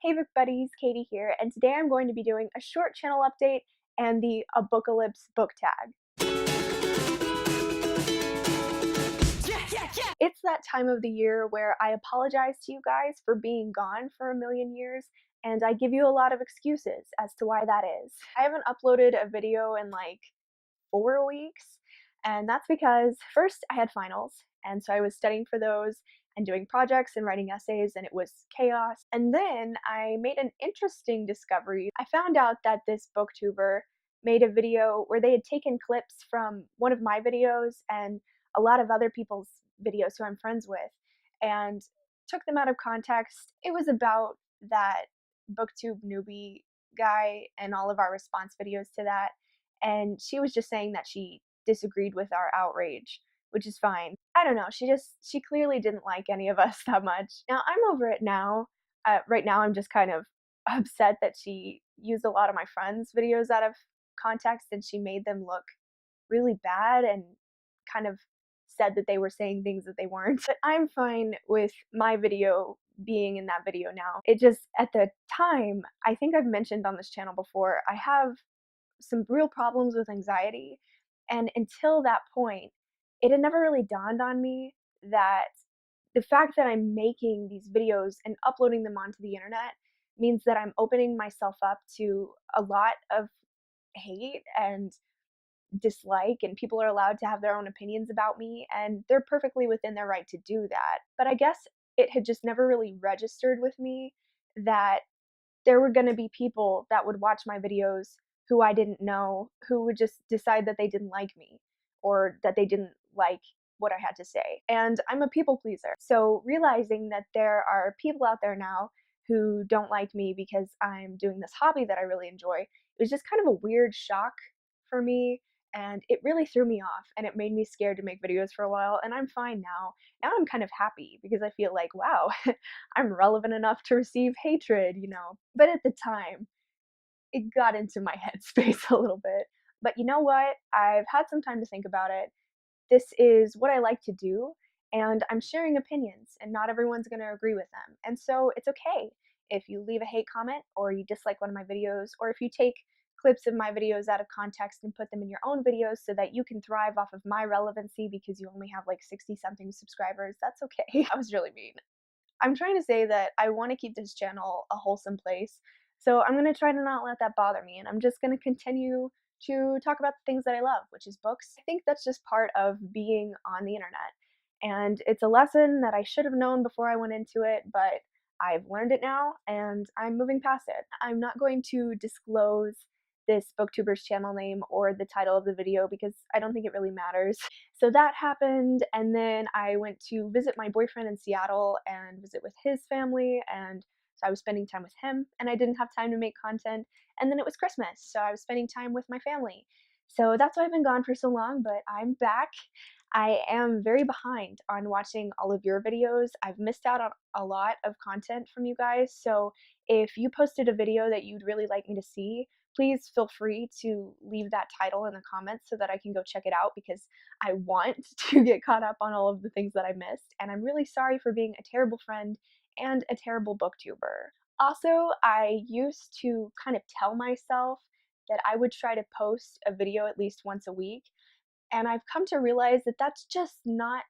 Hey Book Buddies, Katie here, and today I'm going to be doing a short channel update and the Abookalypse book tag. It's that time of the year where I apologize to you guys for being gone for a million years, and I give you a lot of excuses as to why that is. I haven't uploaded a video in like 4 weeks, and that's because first I had finals, and so I was studying for those and doing projects and writing essays, and it was chaos. And then I made an interesting discovery. I found out that this booktuber made a video where they had taken clips from one of my videos and a lot of other people's videos who I'm friends with and took them out of context. It was about that booktube newbie guy and all of our response videos to that, and she was just saying that she disagreed with our outrage, which is fine. I don't know, she clearly didn't like any of us that much. Now I'm over it now. Right now I'm just kind of upset that she used a lot of my friends' videos out of context and she made them look really bad and kind of said that they were saying things that they weren't. But I'm fine with my video being in that video now. It just, at the time, I think I've mentioned on this channel before, I have some real problems with anxiety, and until that point, it had never really dawned on me that the fact that I'm making these videos and uploading them onto the internet means that I'm opening myself up to a lot of hate and dislike, and people are allowed to have their own opinions about me, and they're perfectly within their right to do that. But I guess it had just never really registered with me that there were going to be people that would watch my videos who I didn't know, who would just decide that they didn't like me or that they didn't like what I had to say. And I'm a people pleaser. So realizing that there are people out there now who don't like me because I'm doing this hobby that I really enjoy, it was just kind of a weird shock for me. And it really threw me off, and it made me scared to make videos for a while, and I'm fine now. Now I'm kind of happy because I feel like, wow, I'm relevant enough to receive hatred, you know. But at the time, it got into my headspace a little bit. But you know what? I've had some time to think about it. This is what I like to do, and I'm sharing opinions, and not everyone's going to agree with them. And so it's okay if you leave a hate comment, or you dislike one of my videos, or if you take clips of my videos out of context and put them in your own videos so that you can thrive off of my relevancy because you only have like 60 something subscribers. That's okay. I was really mean. I'm trying to say that I want to keep this channel a wholesome place, so I'm going to try to not let that bother me, and I'm just going to continue to talk about the things that I love, which is books. I think that's just part of being on the internet, and it's a lesson that I should have known before I went into it, but I've learned it now, and I'm moving past it. I'm not going to disclose this booktuber's channel name or the title of the video because I don't think it really matters. So that happened, and then I went to visit my boyfriend in Seattle and visit with his family, and so I was spending time with him, and I didn't have time to make content. And then it was Christmas, so I was spending time with my family. So that's why I've been gone for so long, but I'm back. I am very behind on watching all of your videos. I've missed out on a lot of content from you guys, so if you posted a video that you'd really like me to see, please feel free to leave that title in the comments so that I can go check it out, because I want to get caught up on all of the things that I missed, and I'm really sorry for being a terrible friend and a terrible booktuber. Also, I used to kind of tell myself that I would try to post a video at least once a week, and I've come to realize that that's just not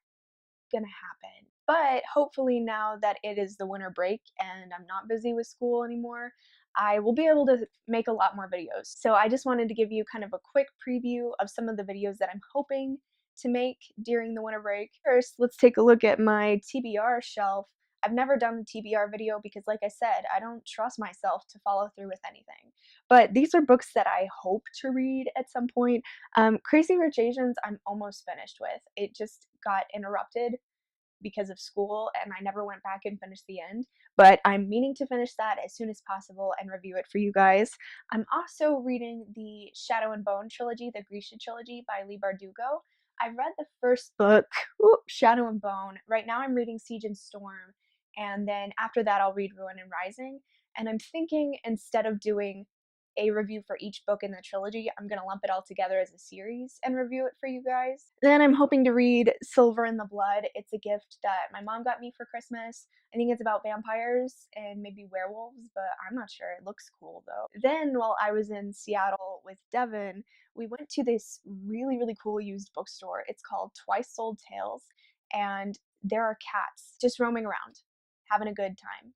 gonna happen. But hopefully now that it is the winter break and I'm not busy with school anymore, I will be able to make a lot more videos. So I just wanted to give you kind of a quick preview of some of the videos that I'm hoping to make during the winter break. First, let's take a look at my TBR shelf. I've never done the TBR video because, like I said, I don't trust myself to follow through with anything. But these are books that I hope to read at some point. Crazy Rich Asians, I'm almost finished with. It just got interrupted because of school, and I never went back and finished the end, but I'm meaning to finish that as soon as possible and review it for you guys. I'm also reading the Shadow and Bone trilogy, the Grisha trilogy by Leigh Bardugo. I've read the first book, Shadow and Bone. Right now I'm reading Siege and Storm, and then after that I'll read Ruin and Rising, and I'm thinking instead of doing a review for each book in the trilogy. I'm gonna lump it all together as a series and review it for you guys. Then I'm hoping to read Silver in the Blood. It's a gift that my mom got me for Christmas. I think it's about vampires and maybe werewolves, but I'm not sure. It looks cool though. Then while I was in Seattle with Devin, we went to this really, really cool used bookstore. It's called Twice Sold Tales, and there are cats just roaming around, having a good time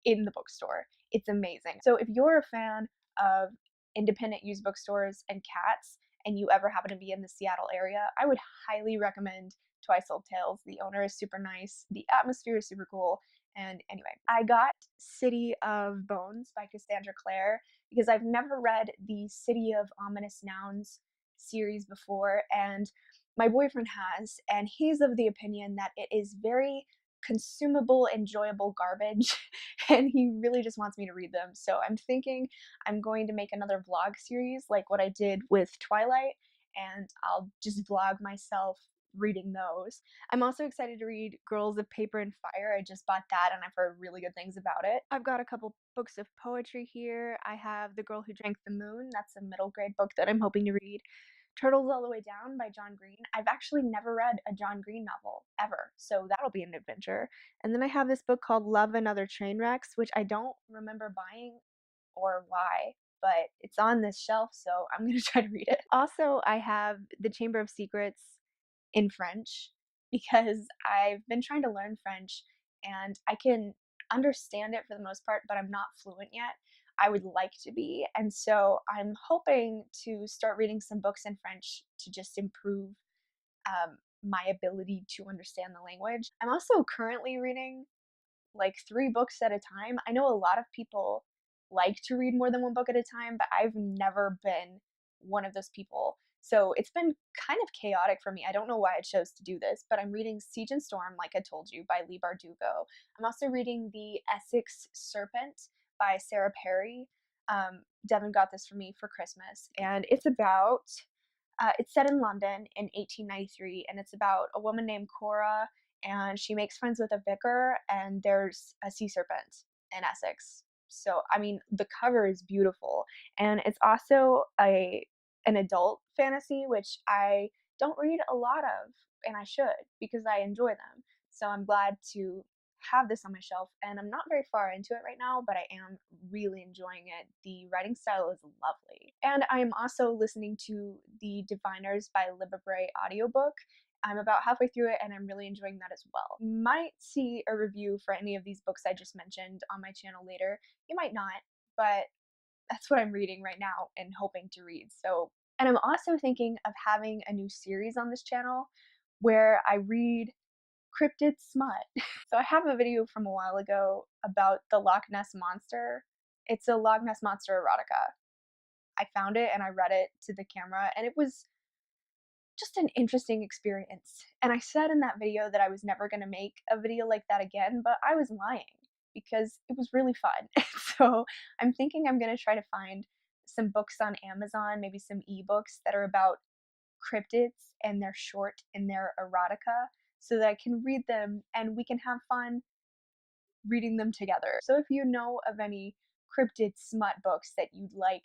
in the bookstore. It's amazing. So if you're a fan of independent used bookstores and cats, and you ever happen to be in the Seattle area, I would highly recommend Twice Old Tales. The owner is super nice, the atmosphere is super cool, and anyway, I got City of Bones by Cassandra Clare because I've never read the City of Ominous Nouns series before, and my boyfriend has, and he's of the opinion that it is very consumable, enjoyable garbage, and he really just wants me to read them. So I'm thinking I'm going to make another vlog series like what I did with Twilight, and I'll just vlog myself reading those. I'm also excited to read Girls of Paper and Fire. I just bought that and I've heard really good things about it. I've got a couple books of poetry here. I have The Girl Who Drank the Moon. That's a middle grade book that I'm hoping to read. Turtles All the Way Down by John Green. I've actually never read a John Green novel ever, so that'll be an adventure. And then I have this book called Love and Other Trainwrecks, which I don't remember buying or why, but it's on this shelf, so I'm gonna try to read it. Also, I have The Chamber of Secrets in French because I've been trying to learn French and I can understand it for the most part, but I'm not fluent yet. I would like to be, and so I'm hoping to start reading some books in French to just improve my ability to understand the language. I'm also currently reading like 3 books at a time. I know a lot of people like to read more than 1 book at a time, but I've never been one of those people. So it's been kind of chaotic for me. I don't know why I chose to do this, but I'm reading Siege and Storm, like I told you, by Leigh Bardugo. I'm also reading The Essex Serpent by Sarah Perry. Devin got this for me for Christmas, and it's set in London in 1893, and it's about a woman named Cora, and she makes friends with a vicar, and there's a sea serpent in Essex. So, I mean, the cover is beautiful, and it's also an adult fantasy, which I don't read a lot of, and I should because I enjoy them. So I'm glad to have this on my shelf, and I'm not very far into it right now, but I am really enjoying it. The writing style is lovely. And I am also listening to The Diviners by Libba Bray audiobook. I'm about halfway through it and I'm really enjoying that as well. You might see a review for any of these books I just mentioned on my channel later. You might not, but that's what I'm reading right now and hoping to read. So, and I'm also thinking of having a new series on this channel where I read cryptid smut. So I have a video from a while ago about the Loch Ness Monster. It's a Loch Ness Monster erotica. I found it and I read it to the camera, and it was just an interesting experience. And I said in that video that I was never going to make a video like that again, but I was lying because it was really fun. So I'm thinking I'm going to try to find some books on Amazon, maybe some ebooks that are about cryptids and they're short and they're erotica so that I can read them and we can have fun reading them together. So if you know of any cryptid smut books that you'd like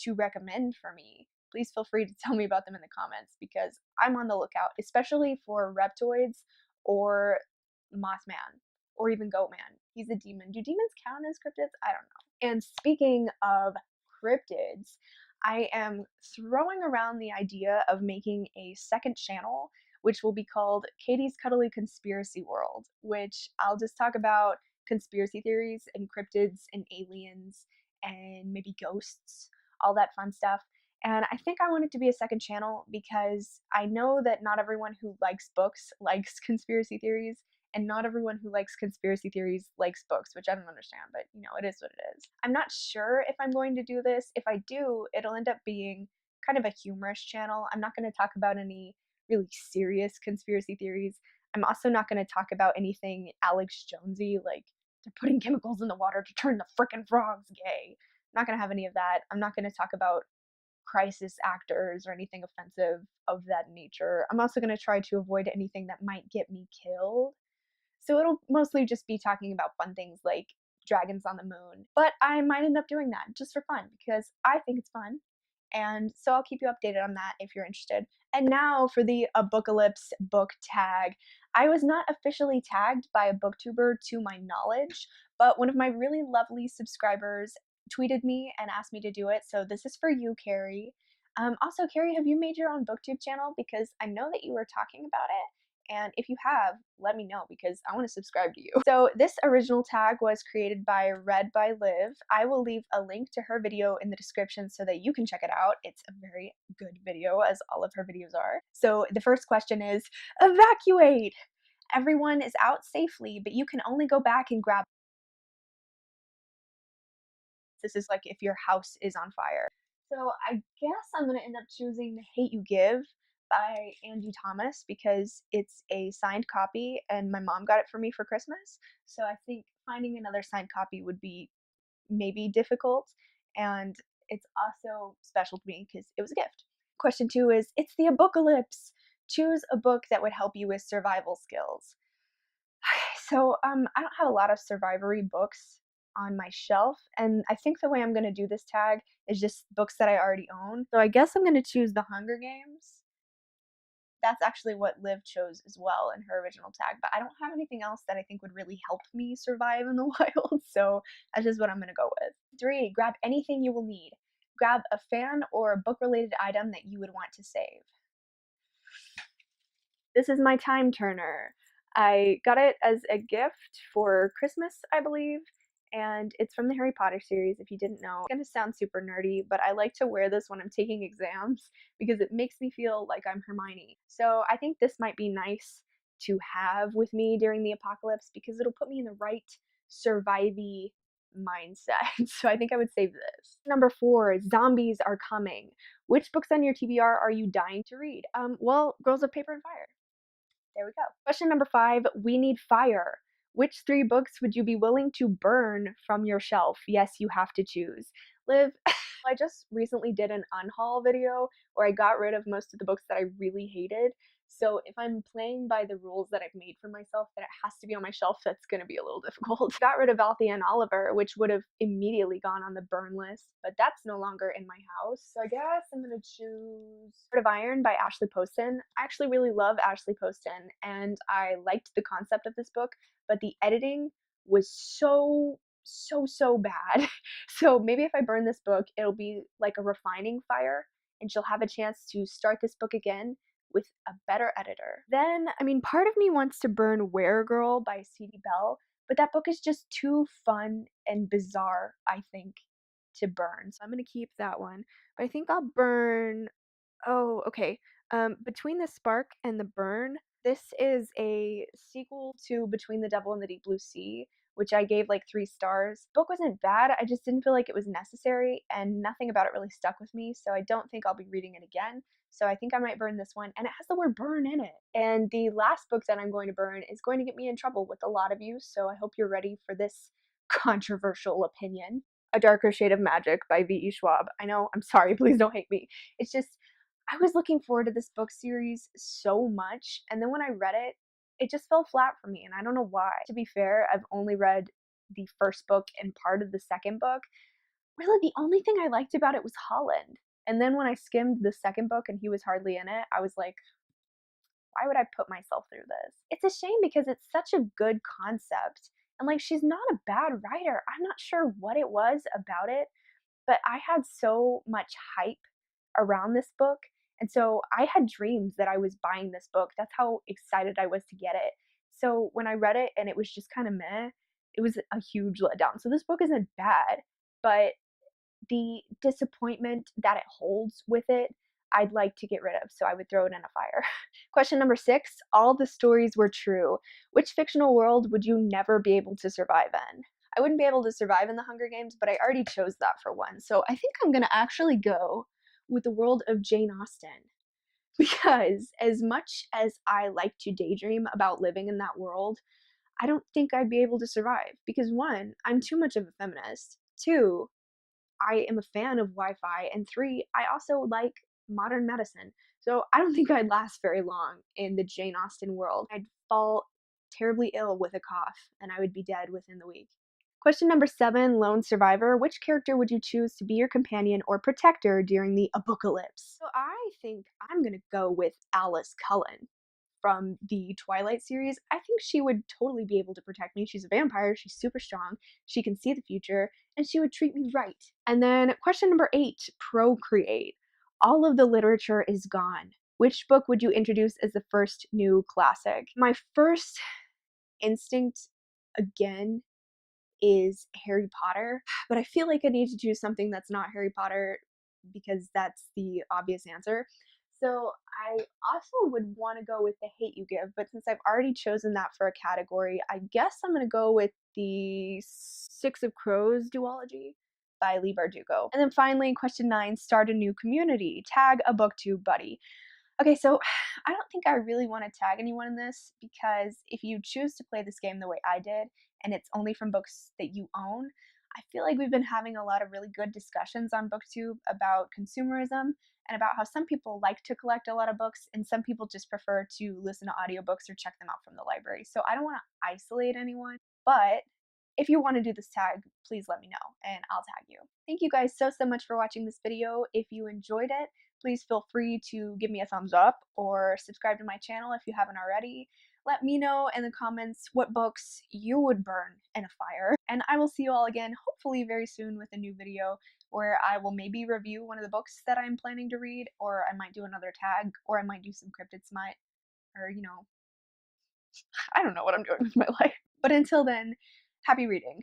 to recommend for me, please feel free to tell me about them in the comments because I'm on the lookout, especially for reptoids or Mothman or even Goatman. He's a demon. Do demons count as cryptids? I don't know. And speaking of cryptids, I am throwing around the idea of making a second channel which will be called Katy's Cuddly Conspiracy World, which I'll just talk about conspiracy theories and cryptids and aliens and maybe ghosts, all that fun stuff. And I think I want it to be a second channel because I know that not everyone who likes books likes conspiracy theories, and not everyone who likes conspiracy theories likes books, which I don't understand, but you know, it is what it is. I'm not sure if I'm going to do this. If I do, it'll end up being kind of a humorous channel. I'm not going to talk about any really serious conspiracy theories. I'm also not going to talk about anything Alex Jonesy, like they're putting chemicals in the water to turn the frickin' frogs gay. I'm not going to have any of that. I'm not going to talk about crisis actors or anything offensive of that nature. I'm also going to try to avoid anything that might get me killed. So it'll mostly just be talking about fun things like dragons on the moon. But I might end up doing that just for fun because I think it's fun. And so I'll keep you updated on that if you're interested. And now for the Abookalypse book tag. I was not officially tagged by a booktuber to my knowledge, but one of my really lovely subscribers tweeted me and asked me to do it. So this is for you, Carrie. Also, Carrie, have you made your own booktube channel? Because I know that you were talking about it. And if you have, let me know because I want to subscribe to you. So this original tag was created by Read by Liv. I will leave a link to her video in the description so that you can check it out. It's a very good video, as all of her videos are. So the first question is, evacuate! Everyone is out safely, but you can only go back and grab. This is like if your house is on fire. So I guess I'm gonna end up choosing The Hate You Give by Angie Thomas because it's a signed copy and my mom got it for me for Christmas. So I think finding another signed copy would be maybe difficult, and it's also special to me because it was a gift. Question 2 is, it's the Abookalypse. Choose a book that would help you with survival skills. So I don't have a lot of survivory books on my shelf, and I think the way I'm gonna do this tag is just books that I already own. So I guess I'm gonna choose The Hunger Games. That's actually what Liv chose as well in her original tag, but I don't have anything else that I think would really help me survive in the wild, so that's just what I'm gonna go with. 3, grab anything you will need. Grab a fan or a book-related item that you would want to save. This is my time turner. I got it as a gift for Christmas, I believe, and it's from the Harry Potter series, if you didn't know. It's gonna sound super nerdy, but I like to wear this when I'm taking exams because it makes me feel like I'm Hermione. So I think this might be nice to have with me during the apocalypse because it'll put me in the right survivey mindset. So I think I would save this. Number 4, zombies are coming. Which books on your TBR are you dying to read? Well, Girls of Paper and Fire. There we go. Question number 5, we need fire. Which 3 books would you be willing to burn from your shelf? Yes, you have to choose. Liv, I just recently did an unhaul video where I got rid of most of the books that I really hated. So if I'm playing by the rules that I've made for myself that it has to be on my shelf, that's going to be a little difficult. Got rid of Althea and Oliver, which would have immediately gone on the burn list, but that's no longer in my house. So I guess I'm going to choose Heart of Iron by Ashley Poston. I actually really love Ashley Poston, and I liked the concept of this book, but the editing was so bad. So maybe if I burn this book, it'll be like a refining fire, and she'll have a chance to start this book again with a better editor. Then, I mean, part of me wants to burn Weregirl by C.D. Bell, but that book is just too fun and bizarre, I think, to burn. So I'm gonna keep that one. But I think I'll burn. Oh, okay. Between the Spark and the Burn, this is a sequel to Between the Devil and the Deep Blue Sea, which I gave like 3 stars. The book wasn't bad, I just didn't feel like it was necessary, and nothing about it really stuck with me, so I don't think I'll be reading it again. So I think I might burn this one, and it has the word burn in it. And the last book that I'm going to burn is going to get me in trouble with a lot of you, so I hope you're ready for this controversial opinion. A Darker Shade of Magic by V.E. Schwab. I know, I'm sorry, please don't hate me. It's just, I was looking forward to this book series so much, and then when I read it, it just fell flat for me, and I don't know why. To be fair, I've only read the first book and part of the second book. Really, the only thing I liked about it was Holland. And then when I skimmed the second book and he was hardly in it, I was like, why would I put myself through this? It's a shame because it's such a good concept. And like, she's not a bad writer. I'm not sure what it was about it, but I had so much hype around this book. And so I had dreams that I was buying this book. That's how excited I was to get it. So when I read it and it was just kind of meh, it was a huge letdown. So this book isn't bad, but the disappointment that it holds with it, I'd like to get rid of, so I would throw it in a fire. Question number 6, all the stories were true. Which fictional world would you never be able to survive in? I wouldn't be able to survive in the Hunger Games, but I already chose that for one, so I think I'm gonna actually go with the world of Jane Austen. Because as much as I like to daydream about living in that world, I don't think I'd be able to survive. Because 1, I'm too much of a feminist. 2, I am a fan of Wi-Fi, and 3, I also like modern medicine. So I don't think I'd last very long in the Jane Austen world. I'd fall terribly ill with a cough, and I would be dead within the week. Question number 7, lone survivor. Which character would you choose to be your companion or protector during the Abookalypse? So I think I'm gonna go with Alice Cullen from the Twilight series. I think she would totally be able to protect me. She's a vampire, she's super strong, she can see the future, and she would treat me right. And then question number 8, procreate. All of the literature is gone. Which book would you introduce as the first new classic? My first instinct, again, is Harry Potter, but I feel like I need to choose something that's not Harry Potter because that's the obvious answer. So I also would want to go with The Hate U Give, but since I've already chosen that for a category, I guess I'm going to go with the Six of Crows duology by Leigh Bardugo. And then finally, question 9, start a new community. Tag a booktube buddy. Okay, so I don't think I really want to tag anyone in this because if you choose to play this game the way I did, and it's only from books that you own, I feel like we've been having a lot of really good discussions on BookTube about consumerism and about how some people like to collect a lot of books and some people just prefer to listen to audiobooks or check them out from the library. So I don't want to isolate anyone, but if you want to do this tag, please let me know and I'll tag you. Thank you guys so much for watching this video. If you enjoyed it, please feel free to give me a thumbs up or subscribe to my channel if you haven't already. Let me know in the comments what books you would burn in a fire. And I will see you all again, hopefully very soon, with a new video where I will maybe review one of the books that I'm planning to read, or I might do another tag, or I might do some cryptid smut, or, I don't know what I'm doing with my life. But until then, happy reading.